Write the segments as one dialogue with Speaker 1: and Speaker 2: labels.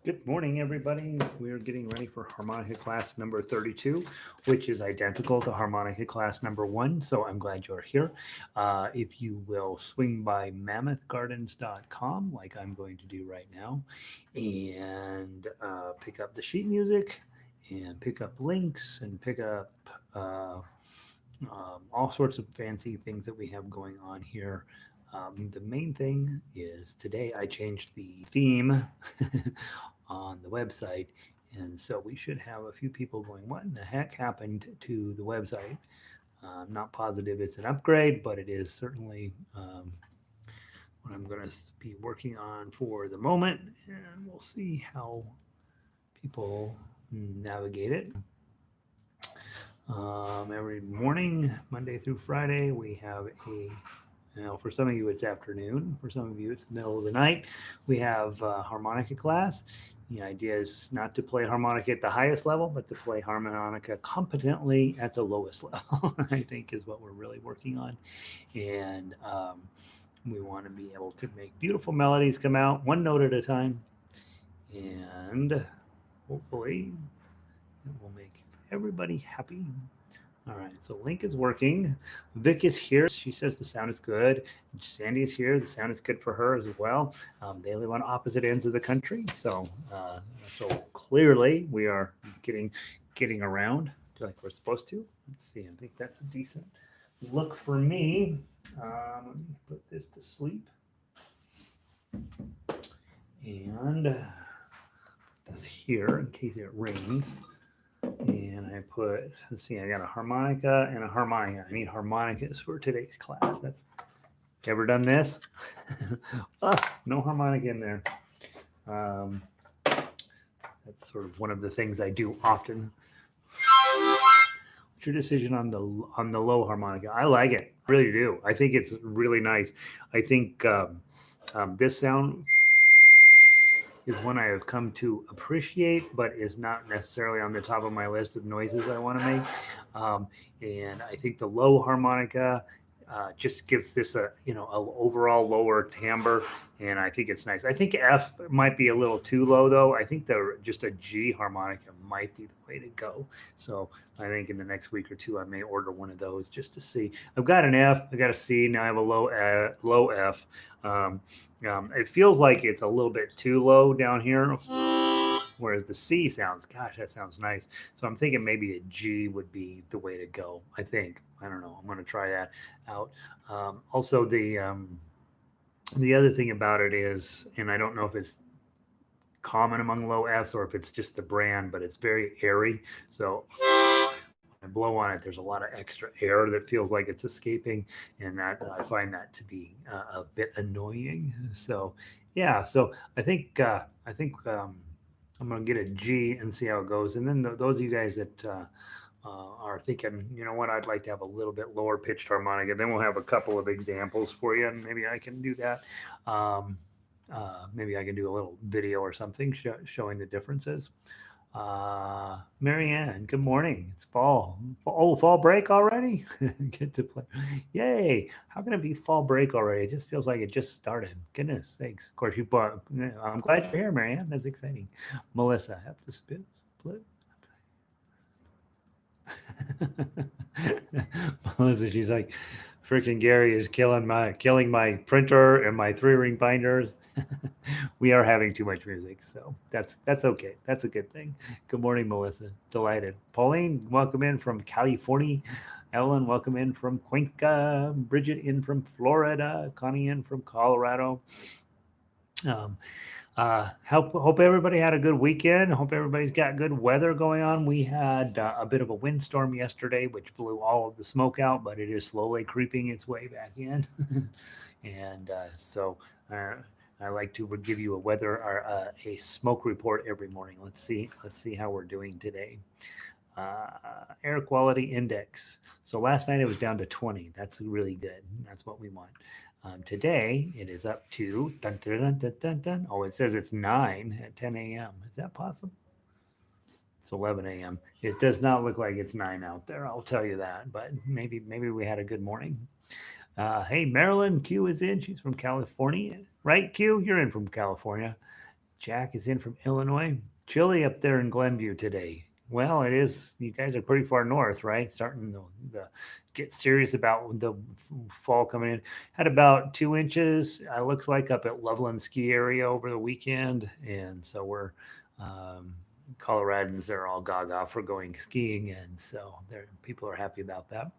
Speaker 1: Good morning, everybody. We're getting ready for harmonica class number 32, which is identical to harmonica class number 1. So I'm glad you're here. If you will swing by mammothgardens.com, like I'm going to do right now, and pick up the sheet music and pick up links and pick up all sorts of fancy things that we have going on here. The main thing is today I changed the theme on the website. And so we should have a few people going, what in the heck happened to the website? I'm not positive it's an upgrade, but it is certainly what I'm going to be working on for the moment. And we'll see how people navigate it. Every morning, Monday through Friday, we have for some of you it's afternoon, for some of you it's the middle of the night. We have harmonica class. The idea is not to play harmonica at the highest level, but to play harmonica competently at the lowest level, I think is what we're really working on. And we want to be able to make beautiful melodies come out one note at a time. And hopefully it will make everybody happy. All right, so link is working. Vic is here. She says the sound is good. Sandy is here. The sound is good for her as well. They live on opposite ends of the country, so clearly we are getting around like we're supposed to. Let's see. I think that's a decent look for me. Let me put this to sleep and this here in case it rains. And I put, let's see, I got a harmonica and a harmonica. I need harmonicas for today's class. That's ever done this? No harmonica in there. Um, that's sort of one of the things I do often. What's your decision on the low harmonica? I like it, I really do. I think it's really nice. I think this sound is one I have come to appreciate, but is not necessarily on the top of my list of noises I want to make. And I think the low harmonica just gives this a overall lower timbre, and I think it's nice. I think F might be a little too low though. I think the just a G harmonica might be the way to go. So I think in the next week or two I may order one of those just to see. I've got an F, I got a C, now I have a low F. Um, it feels like it's a little bit too low down here, whereas the C sounds, gosh, that sounds nice. So I'm thinking maybe a G would be the way to go. I think. I don't know. I'm going to try that out. Also, the other thing about it is, and I don't know if it's common among low Fs or if it's just the brand, but it's very airy. So when I blow on it, there's a lot of extra air that feels like it's escaping, and that I find that to be a bit annoying. So yeah, so I think I'm gonna get a G and see how it goes. And then those of you guys that are thinking, you know what, I'd like to have a little bit lower pitched harmonica. Then we'll have a couple of examples for you, and maybe I can do that. Um, Maybe I can do a little video or something showing the differences. Marianne, good morning. It's fall. Oh, fall break already? Get to play. Yay. How can it be fall break already? It just feels like it just started. Goodness sakes. Of course, you bought. I'm glad you're here, Marianne. That's exciting. Melissa, have to split. Melissa, she's like, freaking Gary is killing my printer and my 3-ring binders. We are having too much music, so that's okay. That's a good thing. Good morning, Melissa. Delighted. Pauline, welcome in from California. Evelyn, welcome in from Cuenca. Bridget in from Florida. Connie in from Colorado. Um, hope everybody had a good weekend. Hope everybody's got good weather going on. We had a bit of a windstorm yesterday, which blew all of the smoke out, but it is slowly creeping its way back in. And so I like to give you a weather or a smoke report every morning. Let's see how we're doing today. Air quality index. So last night it was down to 20. That's really good. That's what we want. Today it is up to dun, dun, dun, dun, dun, dun. Oh, it says it's 9 at 10 a.m. Is that possible? It's 11 a.m. It does not look like it's 9 out there. I'll tell you that. But maybe we had a good morning. Hey, Marilyn Q is in. She's from California, right? Q, you're in from California. Jack is in from Illinois. Chilly up there in Glenview today. Well, it is. You guys are pretty far north, right? Starting to get serious about the fall coming in. Had about 2 inches. Looks like up at Loveland Ski Area over the weekend, and so we're um, Coloradans. They're all gaga for going skiing, and so people are happy about that.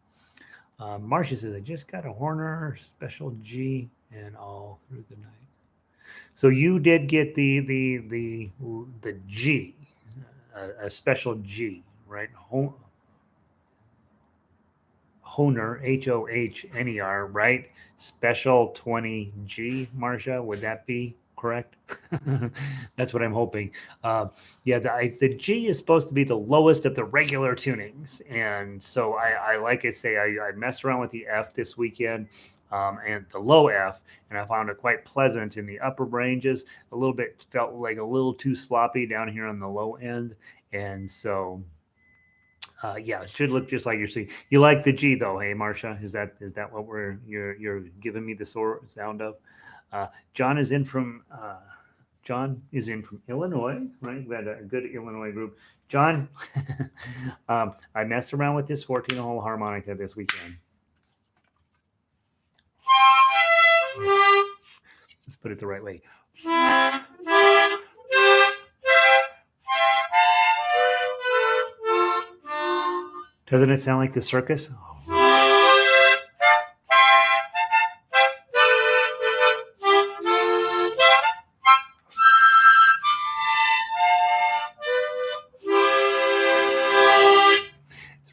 Speaker 1: Marcia says, "I just got a Horner Special G and all through the night." So you did get the G, a special G, right? Honer, Hohner, right? Special 20G, Marcia. Would that be correct? That's what I'm hoping. Uh, yeah, the G is supposed to be the lowest of the regular tunings. And so I like I say, I messed around with the F this weekend. And the low F, and I found it quite pleasant in the upper ranges. A little bit felt like a little too sloppy down here on the low end, and so yeah, it should look just like you're seeing. You like the G though, hey Marcia? Is that what you're giving me the sound of? Uh, John is in from John is in from Illinois, right? We had a good Illinois group. John, I messed around with this 14-hole harmonica this weekend. Let's put it the right way. Doesn't it sound like the circus?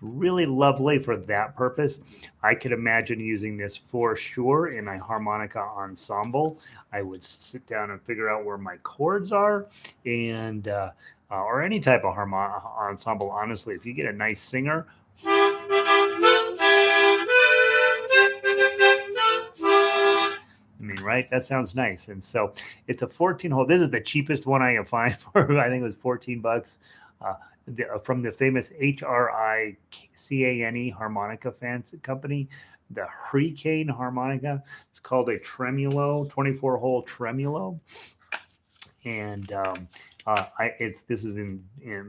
Speaker 1: Really lovely for that purpose. I could imagine using this for sure in a harmonica ensemble. I would sit down and figure out where my chords are, and or any type of ensemble. Honestly, if you get a nice singer. I mean, right? That sounds nice. And so it's a 14 hole. This is the cheapest one I can find for, I think it was $14. Uh, from the famous HRICANE harmonica company, the Hurricane harmonica. It's called a tremolo, 24-hole tremolo. And this is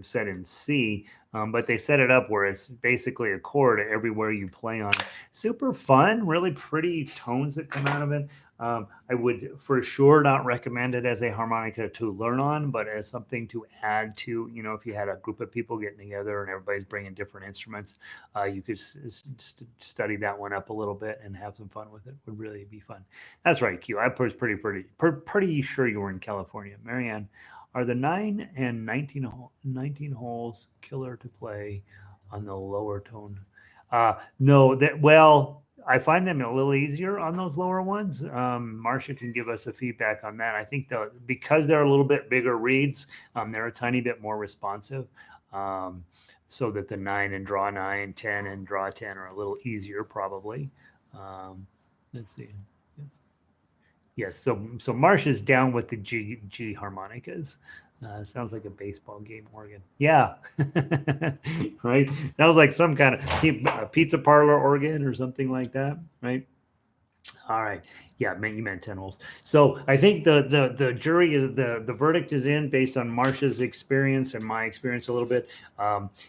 Speaker 1: set in C, but they set it up where it's basically a chord everywhere you play on it. Super fun, really pretty tones that come out of it. I would for sure not recommend it as a harmonica to learn on, but as something to add to, if you had a group of people getting together and everybody's bringing different instruments, you could study that one up a little bit and have some fun with it. Would really be fun. That's right, Q. I was pretty sure you were in California. Marianne, are the 9 and 19 holes killer to play on the lower tone? No, I find them a little easier on those lower ones. Marcia can give us a feedback on that. I think because they're a little bit bigger reeds, they're a tiny bit more responsive. So that the 9 and draw 9, 10 and draw 10 are a little easier probably. Let's see. Yes, so Marcia's down with the G harmonicas. Sounds like a baseball game organ. Yeah, right. That was like some kind of pizza parlor organ or something like that, right? All right. Yeah, you meant 10 holes. So I think the jury is the verdict is in based on Marcia's experience and my experience a little bit.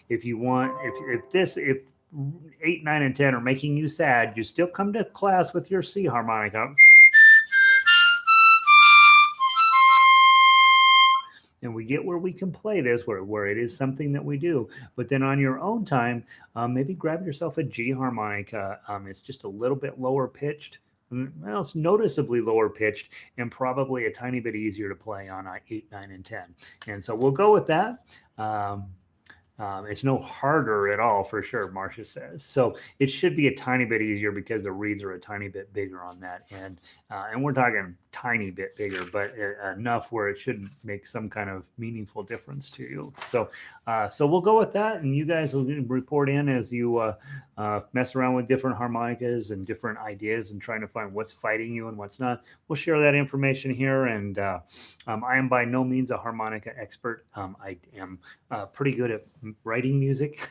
Speaker 1: If you want, if 8, 9, and 10 are making you sad, you still come to class with your C harmonica. And we get where we can play this, where it is something that we do. But then on your own time, maybe grab yourself a G harmonica. It's just a little bit lower pitched. Well, it's noticeably lower pitched and probably a tiny bit easier to play on 8, 9, and 10. And so we'll go with that. It's no harder at all for sure, Marcia says. So it should be a tiny bit easier because the reeds are a tiny bit bigger on that. And we're talking tiny bit bigger, but enough where it should make some kind of meaningful difference to you. So we'll go with that. And you guys will report in as you mess around with different harmonicas and different ideas and trying to find what's fighting you and what's not. We'll share that information here. And I am by no means a harmonica expert. I am pretty good at writing music.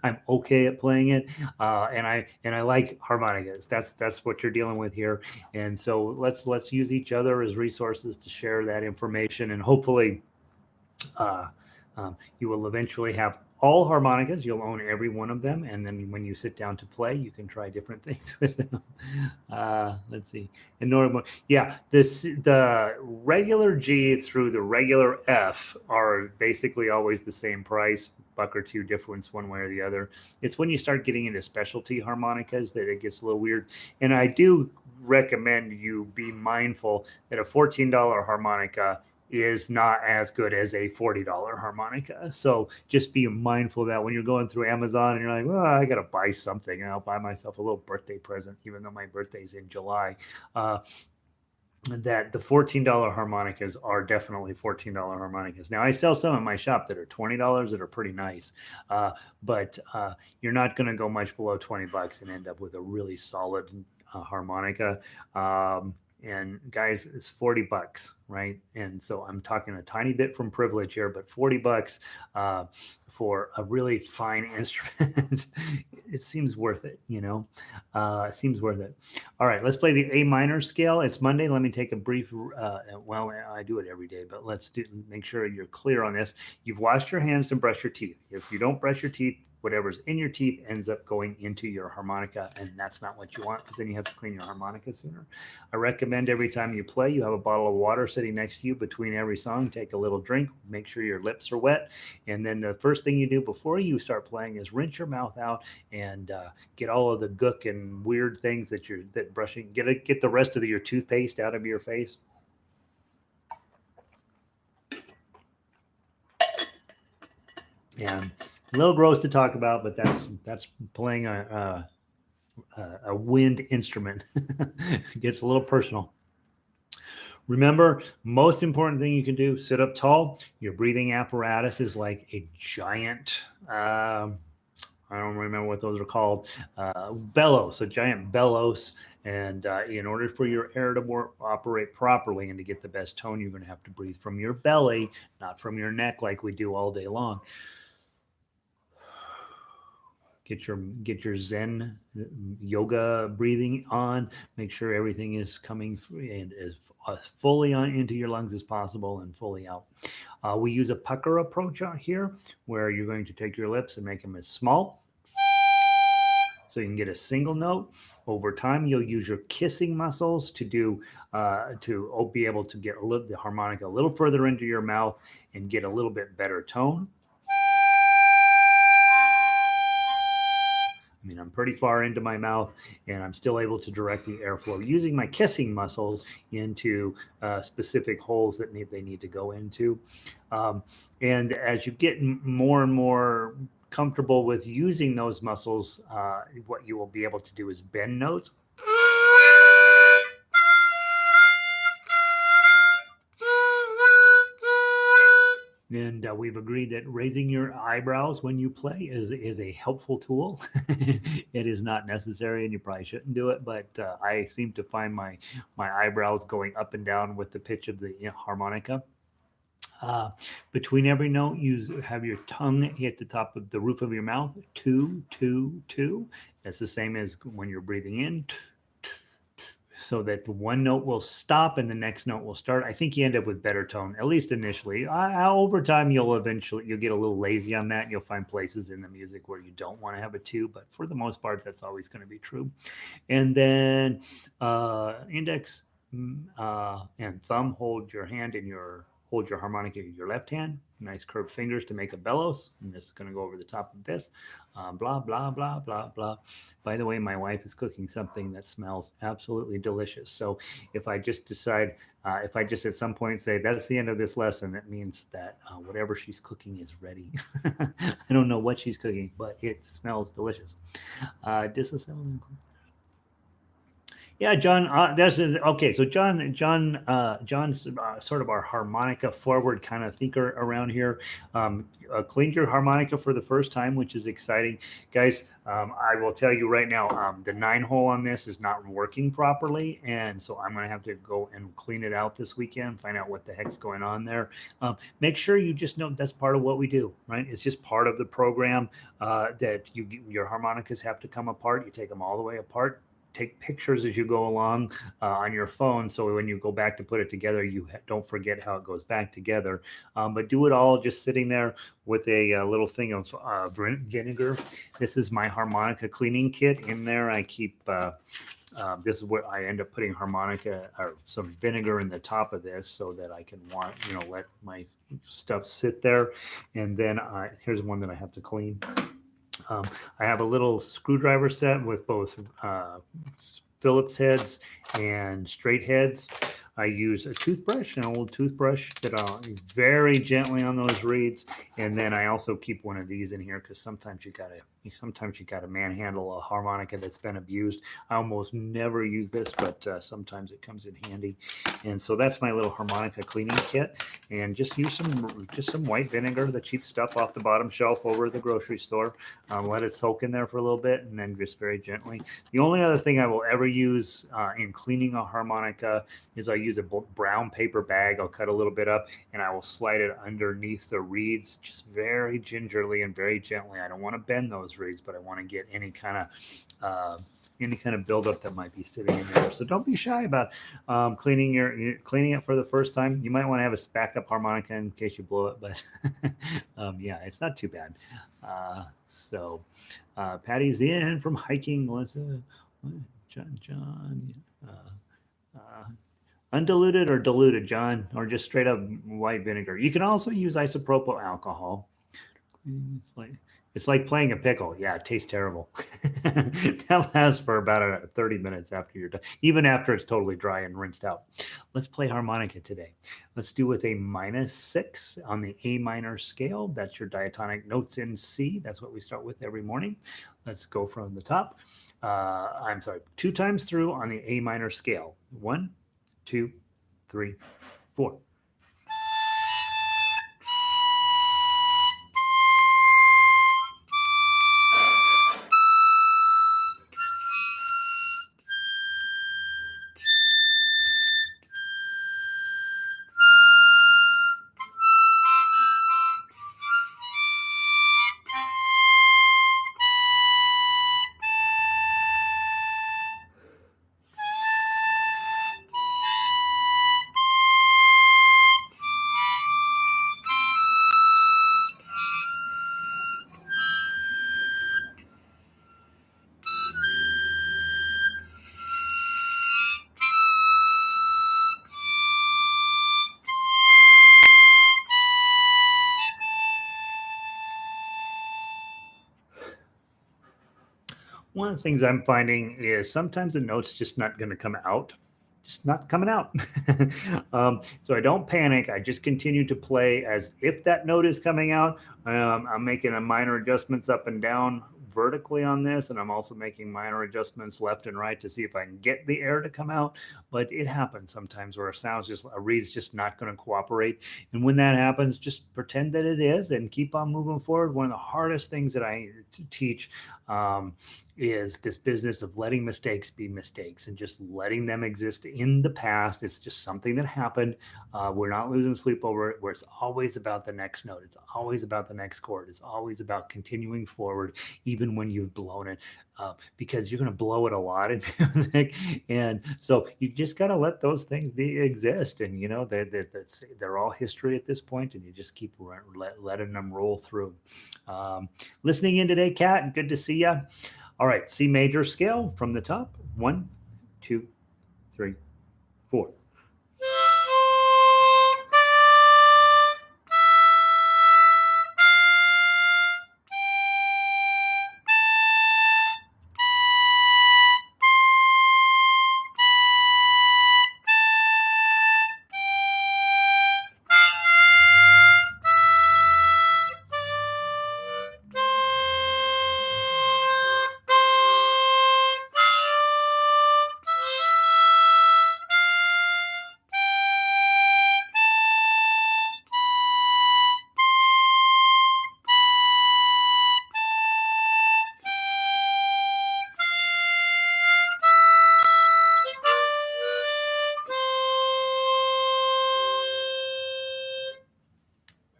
Speaker 1: I'm okay at playing it, and I like harmonicas. That's what you're dealing with here. And so let's use use each other as resources to share that information, and hopefully uh, you will eventually have all harmonicas. You'll own every one of them, and then when you sit down to play, you can try different things with them. Let's see. And normal, yeah. The regular G through the regular F are basically always the same price, buck or two difference one way or the other. It's when you start getting into specialty harmonicas that it gets a little weird. And I do recommend you be mindful that a $14 harmonica is not as good as a $40 harmonica. So just be mindful of that when you're going through Amazon and you're like, well, I got to buy something, and I'll buy myself a little birthday present, even though my birthday's in July. That the $14 harmonicas are definitely $14 harmonicas. Now, I sell some in my shop that are $20 that are pretty nice, but you're not going to go much below $20 and end up with a really solid harmonica. And guys, it's $40, right? And so I'm talking a tiny bit from privilege here, but $40 for a really fine instrument, it seems worth it, you know? It seems worth it. All right, let's play the A minor scale. It's Monday. Let me take a brief, well, I do it every day, but make sure you're clear on this. You've washed your hands to brush your teeth. If you don't brush your teeth, whatever's in your teeth ends up going into your harmonica, and that's not what you want, because then you have to clean your harmonica sooner. I recommend every time you play, you have a bottle of water sitting next to you between every song. Take a little drink, make sure your lips are wet, and then the first thing you do before you start playing is rinse your mouth out and get all of the gook and weird things that brushing. Get the rest of your toothpaste out of your face. And a little gross to talk about, but that's playing a wind instrument. It gets a little personal. Remember, most important thing you can do: sit up tall. Your breathing apparatus is like a giant. I don't remember what those are called. Bellows, a giant bellows. And in order for your air to operate properly and to get the best tone, you're going to have to breathe from your belly, not from your neck like we do all day long. Get your Zen yoga breathing on. Make sure everything is coming and as fully on into your lungs as possible and fully out. We use a pucker approach out here, where you're going to take your lips and make them as small, so you can get a single note. Over time, you'll use your kissing muscles to be able to get the harmonica a little further into your mouth and get a little bit better tone. I mean, I'm pretty far into my mouth, and I'm still able to direct the airflow using my kissing muscles into specific holes that they need to go into. And as you get more and more comfortable with using those muscles, what you will be able to do is bend notes. And we've agreed that raising your eyebrows when you play is a helpful tool. It is not necessary, and you probably shouldn't do it, but I seem to find my eyebrows going up and down with the pitch of the harmonica. Between every note, you have your tongue hit the top of the roof of your mouth. 2, 2, 2. That's the same as when you're breathing in. So that the one note will stop and the next note will start. I think you end up with better tone, at least initially. Over time, you'll get a little lazy on that, and you'll find places in the music where you don't want to have a 2, but for the most part, that's always going to be true. And then index and thumb hold your harmonica in your left hand. Nice curved fingers to make a bellows. And this is going to go over the top of this. Blah, blah, blah, blah, blah. By the way, my wife is cooking something that smells absolutely delicious. So if I just at some point say, that's the end of this lesson, that means that whatever she's cooking is ready. I don't know what she's cooking, but it smells delicious. Disassembling. Yeah, John. Okay. So John's sort of our harmonica forward kind of thinker around here. Cleaned your harmonica for the first time, which is exciting, guys. I will tell you right now, the 9-hole on this is not working properly, and so I'm going to have to go and clean it out this weekend. Find out what the heck's going on there. Make sure you just know that's part of what we do, right? It's just part of the program that your harmonicas have to come apart. You take them all the way apart. take pictures as you go along on your phone, so when you go back to put it together, you don't forget how it goes back together. But do it all just sitting there with a little thing of vinegar. This is my harmonica cleaning kit. In there, I keep. This is where I end up putting harmonica or some vinegar in the top of this so that I can let my stuff sit there. And then here's one that I have to clean. Um, I have a little screwdriver set with both Phillips heads and straight heads. I use a toothbrush, an old toothbrush that I'll very gently on those reeds, and then I also keep one of these in here because sometimes you gotta manhandle a harmonica that's been abused. I almost never use this, but sometimes it comes in handy. And so that's my little harmonica cleaning kit. And just use some white vinegar, the cheap stuff off the bottom shelf over at the grocery store. Let it soak in there for a little bit, and then just very gently. The only other thing I will ever use in cleaning a harmonica is I use a brown paper bag. I'll cut a little bit up, and I will slide it underneath the reeds, just very gingerly and very gently. I don't want to bend those reeds, but I want to get any kind of buildup that might be sitting in there. So don't be shy about cleaning it for the first time. You might want to have a backup harmonica in case you blow it, but yeah, it's not too bad. So Patty's in from hiking. Melissa, John. Undiluted or diluted, John, or just straight up white vinegar. You can also use isopropyl alcohol. It's like playing a pickle. Yeah, it tastes terrible. That lasts for about 30 minutes after you're done, even after it's totally dry and rinsed out. Let's play harmonica today. Let's do with a -6 on the A minor scale. That's your diatonic notes in C. That's what we start with every morning. Let's go from the top. I'm sorry, 2 times through on the A minor scale. 1, 2, 3, 4. One of the things I'm finding is sometimes the note's just not going to come out, just not coming out. So I don't panic. I just continue to play as if that note is coming out. I'm making a minor adjustments up and down vertically on this, and I'm also making minor adjustments left and right to see if I can get the air to come out. But it happens sometimes where a reed's just not going to cooperate. And when that happens, just pretend that it is and keep on moving forward. One of the hardest things that I teach is this business of letting mistakes be mistakes and just letting them exist in the past. It's just something that happened. We're not losing sleep over it, where it's always about the next note. It's always about the next chord. It's always about continuing forward, even when you've blown it, because you're going to blow it a lot in music. And so you just got to let those things exist. And, they're all history at this point, and you just keep letting them roll through. Listening in today, Kat, good to see you. All right, C major scale from the top. 1, 2, 3, 4.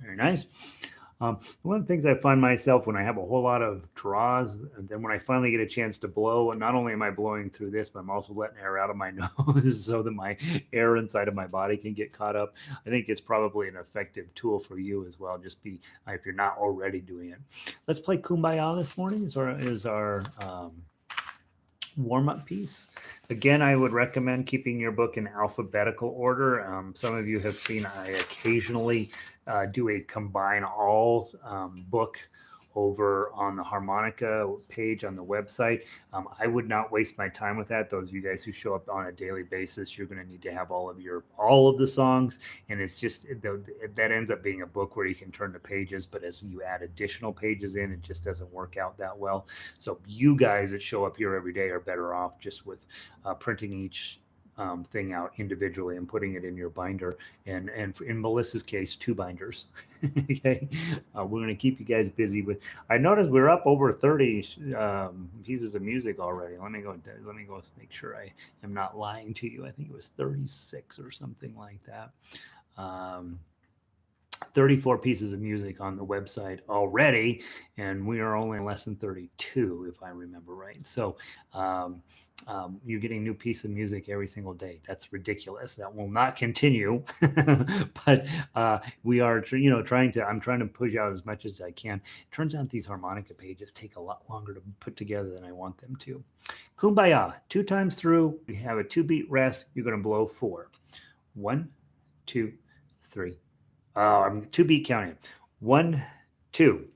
Speaker 1: Very nice. One of the things I find myself when I have a whole lot of draws, and then when I finally get a chance to blow, and not only am I blowing through this, but I'm also letting air out of my nose so that my air inside of my body can get caught up. I think it's probably an effective tool for you as well. Just be if you're not already doing it. Let's play Kumbaya this morning. Is our warm up piece. Again, I would recommend keeping your book in alphabetical order. Some of you have seen I occasionally do a combine all book over on the Harmonica page on the website. I would not waste my time with that. Those of you guys who show up on a daily basis, you're going to need to have all of the songs, and it's just that ends up being a book where you can turn the pages, but as you add additional pages in, it just doesn't work out that well. So you guys that show up here every day are better off just with printing each thing out individually and putting it in your binder. And in Melissa's case, 2 binders. Okay, we're going to keep you guys busy with. I noticed we're up over 30 pieces of music already. Let me go make sure I am not lying to you. I think it was 36 or something like that. 34 pieces of music on the website already, and we are only less than 32, if I remember right. So you're getting a new piece of music every single day. That's ridiculous. That will not continue. But we are, trying to. I'm trying to push out as much as I can. Turns out these harmonica pages take a lot longer to put together than I want them to. Kumbaya. 2 times through. You have a 2-beat rest. You're going to blow 4. 1, 2, 3. I'm 2-beat counting. 1, 2.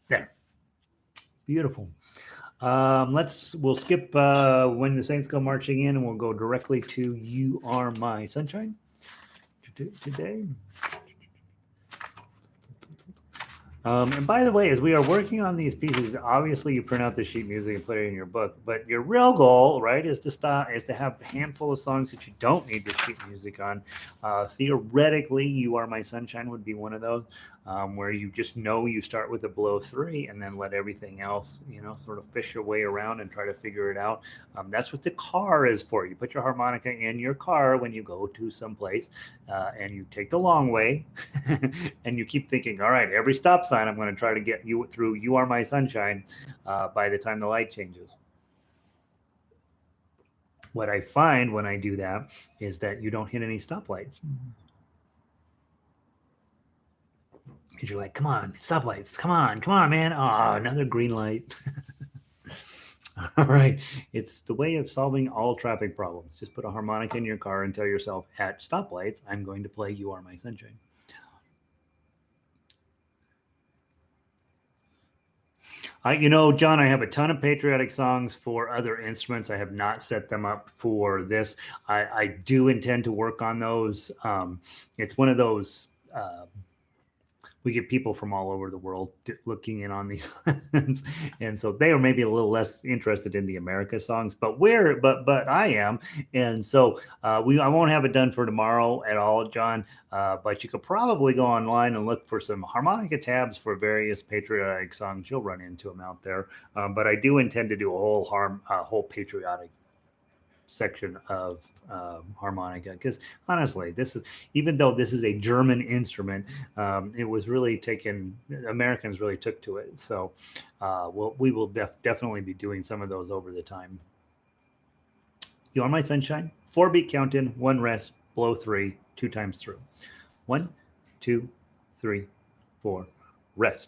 Speaker 1: There. Beautiful. We'll skip When the Saints Go Marching In, and we'll go directly to You Are My Sunshine today. And by the way, as we are working on these pieces, obviously you print out the sheet music and put it in your book. But your real goal, right, is to have a handful of songs that you don't need the sheet music on. Theoretically, You Are My Sunshine would be one of those, where you just know you start with a blow 3 and then let everything else, sort of fish your way around and try to figure it out. That's what the car is for. You put your harmonica in your car when you go to someplace, and you take the long way, and you keep thinking, all right, every stop sign, I'm going to try to get you through You Are My Sunshine by the time the light changes. What I find when I do that is that you don't hit any stoplights. Because you're like, come on, stoplights, come on, man. Oh, another green light. All right. It's the way of solving all traffic problems. Just put a harmonica in your car and tell yourself, at stoplights, I'm going to play You Are My Sunshine. John, I have a ton of patriotic songs for other instruments. I have not set them up for this. I do intend to work on those. It's one of those, we get people from all over the world looking in on these lessons, and so they are maybe a little less interested in the America songs, but I am, and so I won't have it done for tomorrow at all, John. But you could probably go online and look for some harmonica tabs for various patriotic songs. You'll run into them out there. But I do intend to do a whole patriotic section of harmonica, because honestly, this is, even though this is a German instrument, it was really taken, Americans really took to it. So we will definitely be doing some of those over the time. You are my sunshine. 4-beat count in, 1 rest, blow 3, 2 times through. 1, 2, 3, 4, rest.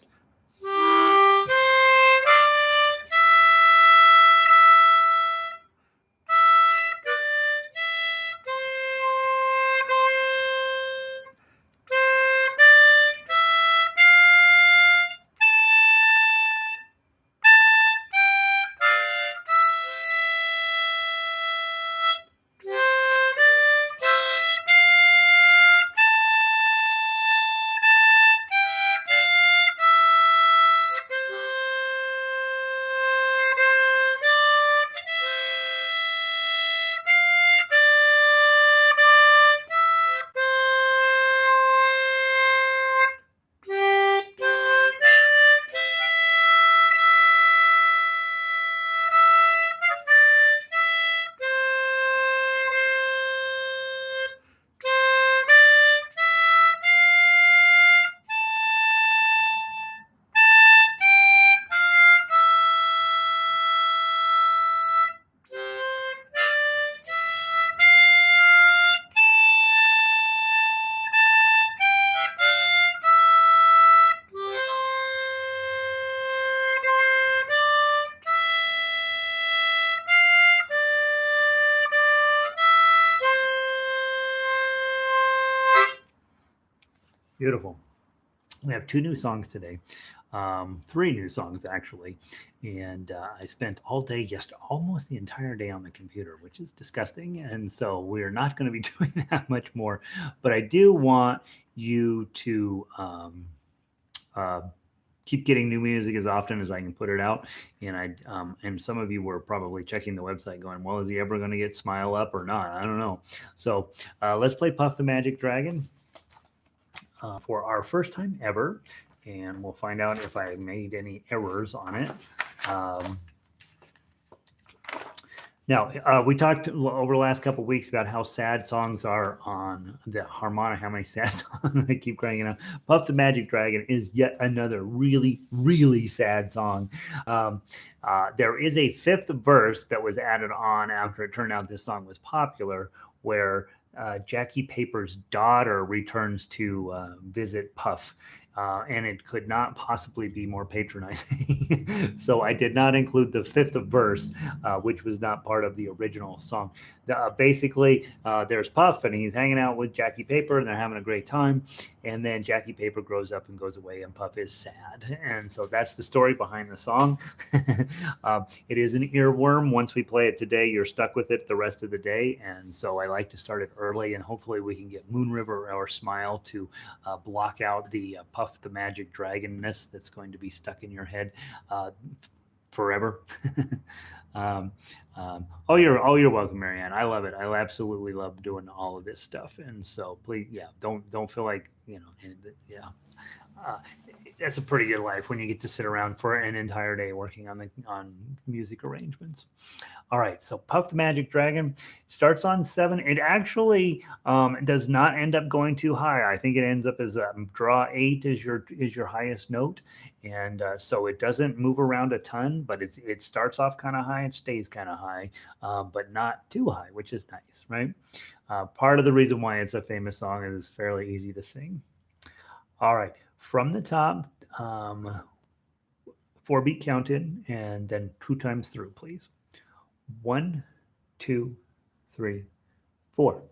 Speaker 1: Beautiful. We have 2 new songs today, 3 new songs actually, and I spent all day, almost the entire day on the computer, which is disgusting, and so we're not going to be doing that much more. But I do want you to keep getting new music as often as I can put it out. And and some of you were probably checking the website going, well, is he ever going to get Smile Up or not? I don't know. So let's play Puff the Magic Dragon for our first time ever, and we'll find out if I made any errors on it. Now, we talked over the last couple of weeks about how sad songs are on the harmonica, how many sad songs I keep crying out. Puff the Magic Dragon is yet another really, really sad song. There is a 5th verse that was added on after it turned out this song was popular, where Jackie Paper's daughter returns to visit Puff. And it could not possibly be more patronizing. So I did not include the 5th verse, which was not part of the original song. Basically, there's Puff, and he's hanging out with Jackie Paper, and they're having a great time. And then Jackie Paper grows up and goes away, and Puff is sad. And so that's the story behind the song. It is an earworm. Once we play it today, you're stuck with it the rest of the day. And so I like to start it early, and hopefully we can get Moon River or Smile to block out the Puff the Magic Dragonness that's going to be stuck in your head forever. Oh, you're welcome, Marianne. I love it. I absolutely love doing all of this stuff. And so please, don't feel like, that's a pretty good life when you get to sit around for an entire day working on music arrangements. All right, so Puff the Magic Dragon starts on 7. It actually does not end up going too high. I think it ends up as draw 8 is your highest note, and so it doesn't move around a ton, but it starts off kind of high and stays kind of high, but not too high, which is nice, right? Part of the reason why it's a famous song is it's fairly easy to sing. All right, from the top, 4-beat count in, and then 2 times through, please. 1, 2, 3, 4.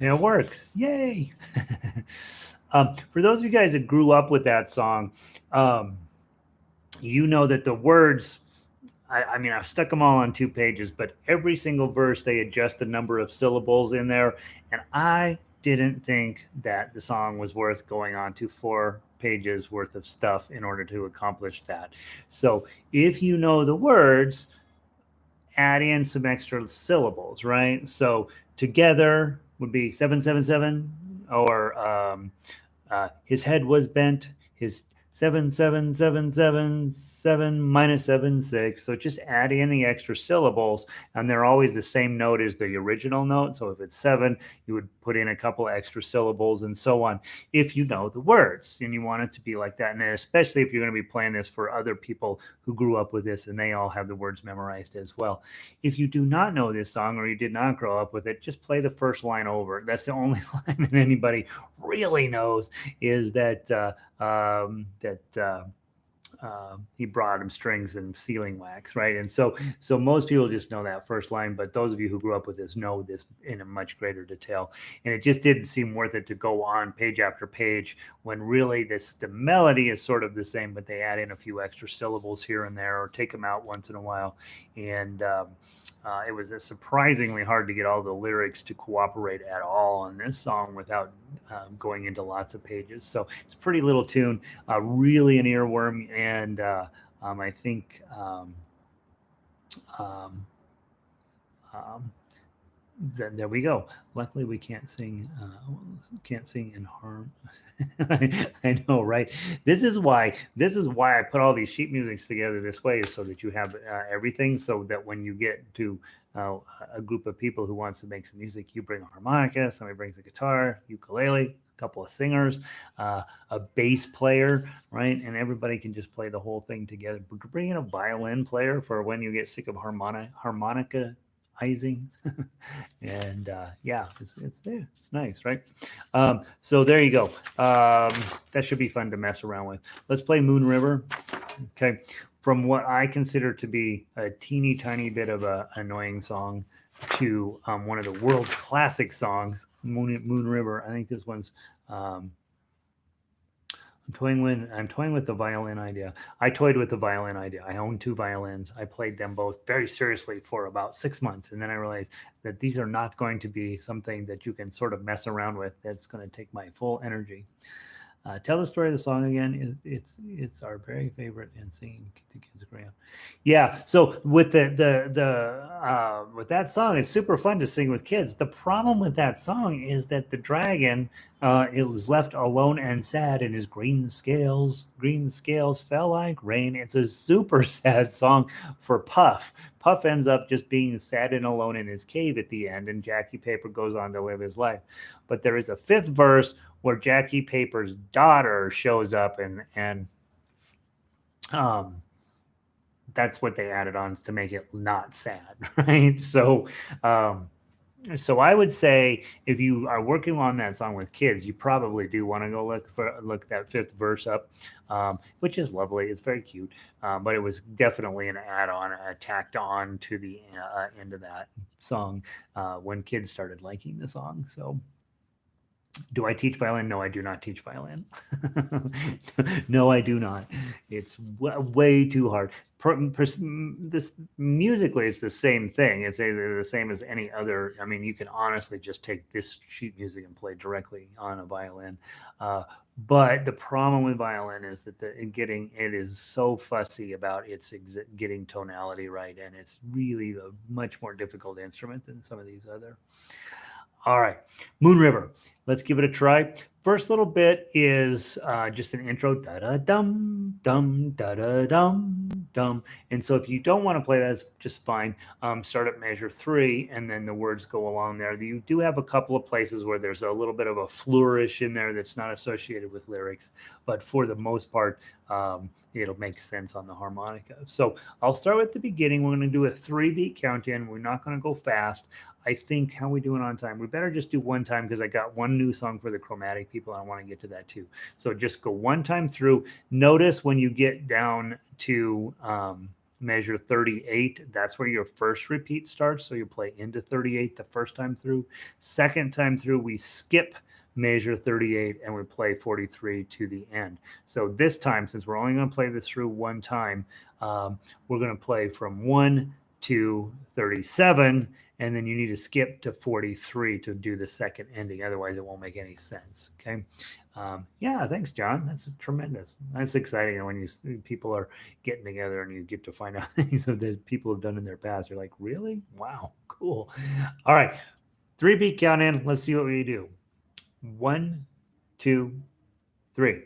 Speaker 1: It works. Yay. For those of you guys that grew up with that song, um, you know that the words, I mean, I've stuck them all on 2 pages, but every single verse, they adjust the number of syllables in there. And I didn't think that the song was worth going on to 4 pages worth of stuff in order to accomplish that. So if you know the words, add in some extra syllables, right? So together would be 777, or his head was bent. His 7777 minus 76. So just add in the extra syllables, and they're always the same note as the original note. So if it's 7, you would put in a couple extra syllables, and so on. If you know the words and you want it to be like that, and especially if you're going to be playing this for other people who grew up with this and they all have the words memorized as well. If you do not know this song or you did not grow up with it, just play the first line over. That's the only line that anybody really knows, is that he brought him strings and sealing wax, right? And so most people just know that first line, but those of you who grew up with this know this in a much greater detail. And it just didn't seem worth it to go on page after page when really the melody is sort of the same, but they add in a few extra syllables here and there, or take them out once in a while. And it was surprisingly hard to get all the lyrics to cooperate at all on this song without going into lots of pages. So it's a pretty little tune, really an earworm, and I think um, um, there we go. Luckily, we can't sing in harm. I know, right? This is why I put all these sheet musics together this way, is so that you have everything, so that when you get to a group of people who wants to make some music, you bring a harmonica, somebody brings a guitar, ukulele, a couple of singers, a bass player, right? And everybody can just play the whole thing together. Bring in a violin player for when you get sick of harmonica icing. And yeah, it's there. It's nice, right? So there you go. That should be fun to mess around with. Let's play Moon River. Okay, from what I consider to be a teeny tiny bit of a annoying song to one of the world's classic songs, Moon River. I think this one's I'm toying with the violin idea. I toyed with the violin idea. I own 2 violins. I played them both very seriously for about 6 months, and then I realized that these are not going to be something that you can sort of mess around with. That's going to take my full energy. Tell the story of the song again. It's our very favorite, and singing to kids growing up. Yeah. So with with that song, it's super fun to sing with kids. The problem with that song is that the dragon is left alone and sad, and his green scales fell like rain. It's a super sad song for Puff. Puff ends up just being sad and alone in his cave at the end, and Jackie Paper goes on to live his life. But there is a 5th verse where Jackie Paper's daughter shows up, and that's what they added on to make it not sad, right? So I would say if you are working on that song with kids, you probably do want to go look that 5th verse up, which is lovely. It's very cute, but it was definitely an add-on, tacked on to the end of that song when kids started liking the song. So. Do I teach violin? No, I do not teach violin. No, I do not. It's way too hard. This musically, it's the same thing. It's the same as any other. I mean, you can honestly just take this sheet music and play directly on a violin. But the problem with violin is that it is so fussy about its getting tonality right, and it's really a much more difficult instrument than some of these other. All right, Moon River. Let's give it a try. First little bit is just an intro, da da dum dum da da dum dum. And so if you don't want to play that, it's just fine. Start at measure 3, and then the words go along there. You do have a couple of places where there's a little bit of a flourish in there that's not associated with lyrics, but for the most part, it'll make sense on the harmonica. So I'll start with the beginning. We're going to do a 3-beat count in. We're not going to go fast. I think, how are we doing on time? We better just do one time, because I got one new song for the chromatic people. I want to get to that too. So just go one time through. Notice when you get down to measure 38. That's where your first repeat starts. So you play into 38 the first time through. Second time through, we skip measure 38 and we play 43 to the end. So this time, since we're only going to play this through one time, we're going to play from 1 to 37, and then you need to skip to 43 to do the second ending. Otherwise, it won't make any sense. Okay. Yeah, thanks, John. That's tremendous. That's exciting when people are getting together and you get to find out things that people have done in their past. You're like, really? Wow, cool. All right, 3-beat count in. Let's see what we do. 1, 2, 3.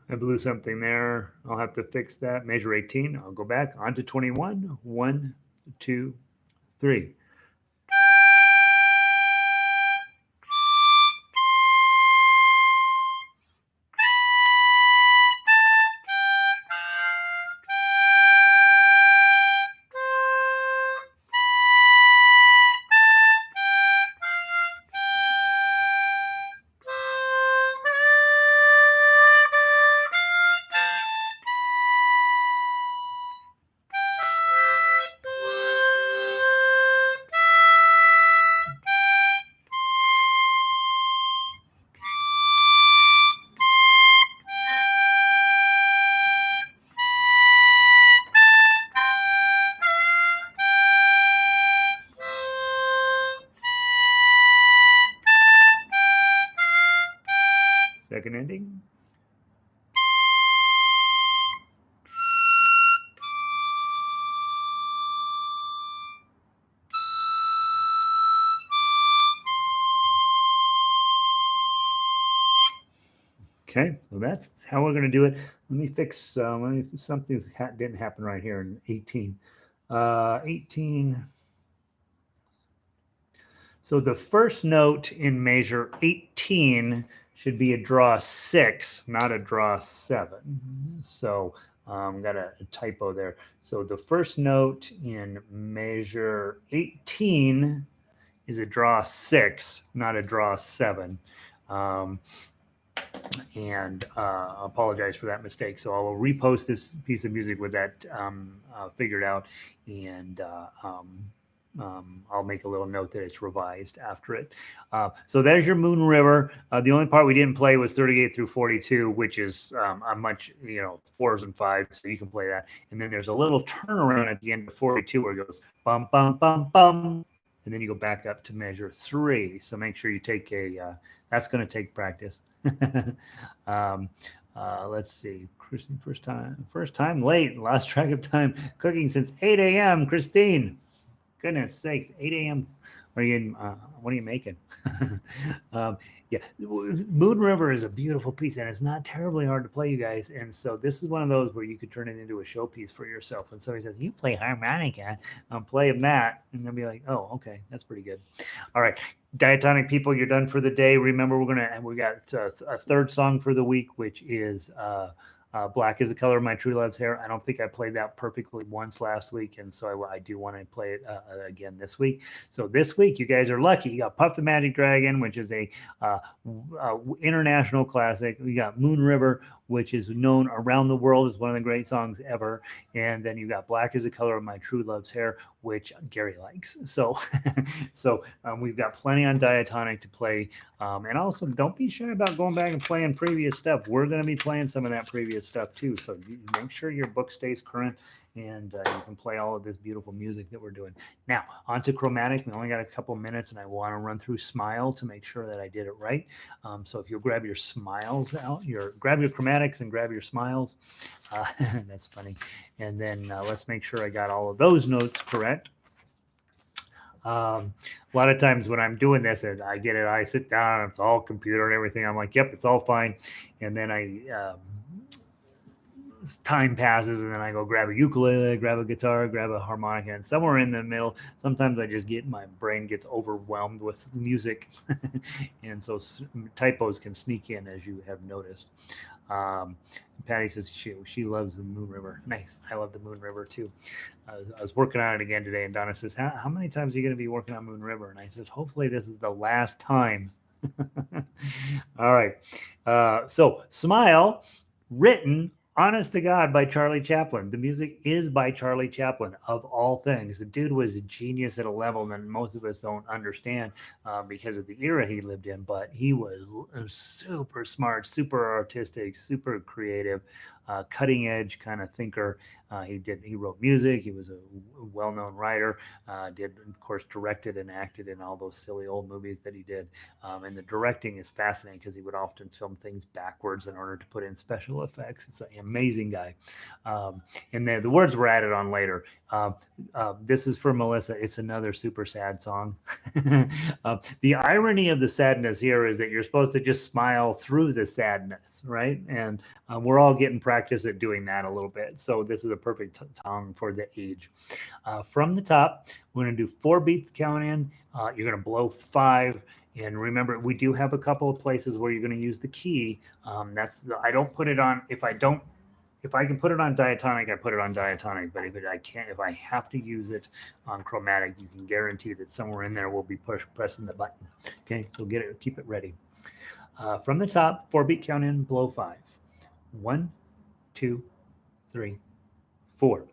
Speaker 1: I blew something there. I'll have to fix that. Measure 18. I'll go back on to 21. 1, 2, 3. Second ending. Okay, so that's how we're going to do it. Let me fix something didn't happen right here in 18. 18. So the first note in measure 18 should be a draw 6, not a draw 7. So got a typo there. So the first note in measure 18 is a draw 6, not a draw 7. And apologize for that mistake. So I will repost this piece of music with that figured out, and I'll make a little note that it's revised after it. So there's your Moon River. The only part we didn't play was 38 through 42, which is a much, 4s and 5s, so you can play that. And then there's a little turnaround at the end of 42 where it goes bum, bum, bum, bum. And then you go back up to measure 3. So make sure you take that's going to take practice. Let's see. Christine, first time late. Lost track of time. Cooking since 8 a.m. Christine. Goodness sakes, 8 a.m. What are you making? Yeah, Moon River is a beautiful piece, and it's not terribly hard to play, you guys. And so this is one of those where you could turn it into a showpiece for yourself. And somebody says, "You play harmonica, I'm playing that," and they'll be like, "Oh, okay, that's pretty good." All right, diatonic people, you're done for the day. Remember, we got a third song for the week, which is Black is the Color of My True Love's Hair. I don't think I played that perfectly once last week, and so I do want to play it again this week. So this week, you guys are lucky. You got Puff the Magic Dragon, which is a international classic. We got Moon River, which is known around the world as one of the great songs ever. And then you got Black is the Color of My True Love's Hair, which Gary likes. So, we've got plenty on Diatonic to play. And also, don't be shy about going back and playing previous stuff. We're going to be playing some of that previous stuff too. So you make sure your book stays current, and you can play all of this beautiful music that we're doing. Now, onto chromatic. We only got a couple minutes, and I want to run through Smile to make sure that I did it right. So if you'll grab your smiles out, grab your chromatics and grab your smiles. That's funny. And then let's make sure I got all of those notes correct. A lot of times when I'm doing this, and I get it, I sit down, it's all computer and everything. I'm like, yep, it's all fine. And then time passes, and then I go grab a ukulele, grab a guitar, grab a harmonica, and somewhere in the middle, sometimes I just my brain gets overwhelmed with music, and so typos can sneak in, as you have noticed. Patty says she loves the Moon River. Nice. I love the Moon River too. I was working on it again today, and Donna says, how many times are you going to be working on Moon River? And I says, hopefully this is the last time. All right. So Smile, written honest to God by Charlie Chaplin. The music is by Charlie Chaplin, of all things. The dude was a genius at a level that most of us don't understand because of the era he lived in, but he was super smart, super artistic, super creative, cutting edge kind of thinker. He wrote music. He was a well-known writer. Of course, directed and acted in all those silly old movies that he did. And the directing is fascinating because he would often film things backwards in order to put in special effects. It's an amazing guy. And the words were added on later. This is for Melissa. It's another super sad song. The irony of the sadness here is that you're supposed to just smile through the sadness, right? And we're all getting practice at doing that a little bit. So this is a perfect song for the age. From the top, we're going to do 4 beats count in. You're going to blow 5. And remember, we do have a couple of places where you're going to use the key. I don't put it on. If I can put it on diatonic, I put it on diatonic. But if I have to use it on chromatic, you can guarantee that somewhere in there we'll be pressing the button. Okay, so keep it ready. From the top, 4 beat count in, blow 5. 1, 2, 3, 4.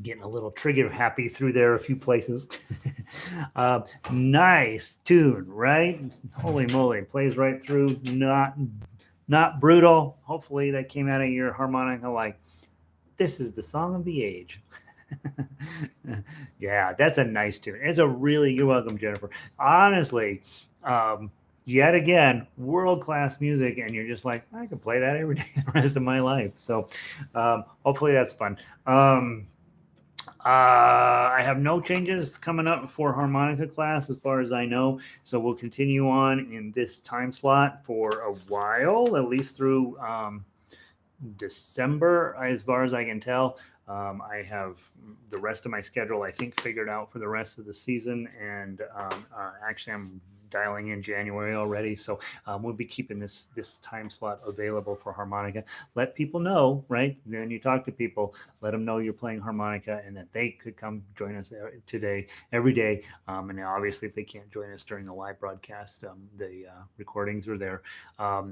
Speaker 1: getting a little trigger happy through there a few places. Nice tune, right? Holy moly, plays right through. Not brutal. Hopefully that came out of your harmonica like this is the song of the age. Yeah, that's a nice tune. It's a really, you're welcome, Jennifer. Honestly, um, yet again, world class music, and you're just like, I can play that every day the rest of my life. So hopefully that's fun. I have no changes coming up for harmonica class as far as I know. So we'll continue on in this time slot for a while, at least through December, as far as I can tell. I have the rest of my schedule, I think, figured out for the rest of the season. And actually, I'm dialing in January already. So we'll be keeping this time slot available for harmonica. Let people know, right? Then you talk to people, let them know you're playing harmonica and that they could come join us today, every day. And obviously, if they can't join us during the live broadcast, the recordings are there.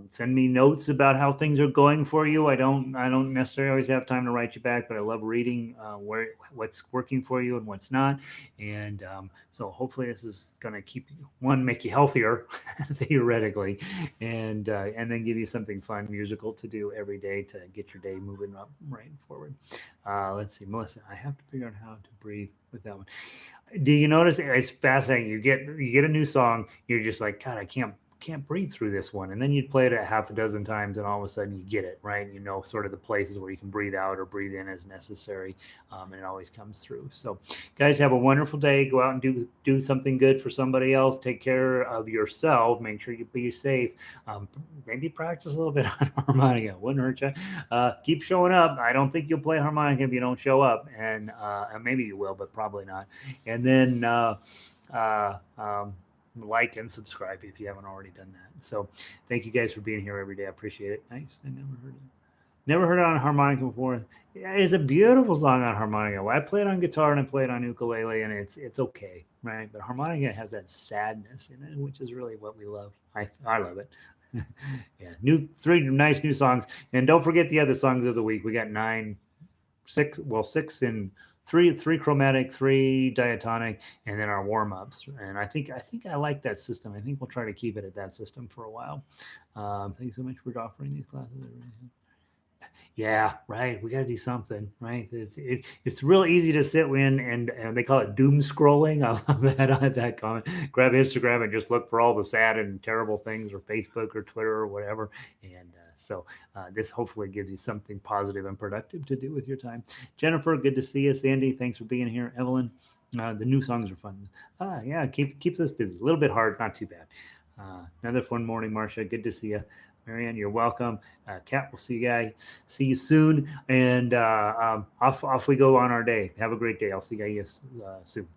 Speaker 1: Send me notes about how things are going for you. I don't necessarily always have time to write you back, but I love reading what's working for you and what's not. And so hopefully this is going to make you healthier theoretically, and then give you something fun musical to do every day to get your day moving up right forward. Let's see, Melissa, I have to figure out how to breathe with that one. Do you notice it's fascinating? You get a new song, you're just like, God, I can't breathe through this one, and then you play it a half a dozen times and all of a sudden you get it right. You know sort of the places where you can breathe out or breathe in as necessary, and it always comes through. So guys, have a wonderful day. Go out and do something good for somebody else. Take care of yourself. Make sure you be safe. Maybe practice a little bit on harmonica, wouldn't hurt you. Keep showing up. I don't think you'll play harmonica if you don't show up, and maybe you will, but probably not. And then like and subscribe if you haven't already done that. So thank you guys for being here every day. I appreciate it. Nice. I never heard it on harmonica before. Yeah, it's a beautiful song on harmonica. Well, I play it on guitar and I play it on ukulele, and it's okay, right? But harmonica has that sadness in it, which is really what we love. I love it. Yeah, three nice new songs, and don't forget the other songs of the week. We got six in three chromatic, three diatonic, and then our warm-ups. And I think I like that system. I think we'll try to keep it at that system for a while. Thanks so much for offering these classes. Yeah, right. We got to do something, right? It's real easy to sit in and they call it doom scrolling. I love that comment. Grab Instagram and just look for all the sad and terrible things, or Facebook or Twitter or whatever. And so this hopefully gives you something positive and productive to do with your time. Jennifer, good to see you. Sandy, thanks for being here. Evelyn, the new songs are fun. Yeah, keeps us busy. A little bit hard, not too bad. Another fun morning, Marcia. Good to see you. Marianne, you're welcome. Kat, we'll see you soon. And off we go on our day. Have a great day. I'll see you guys soon.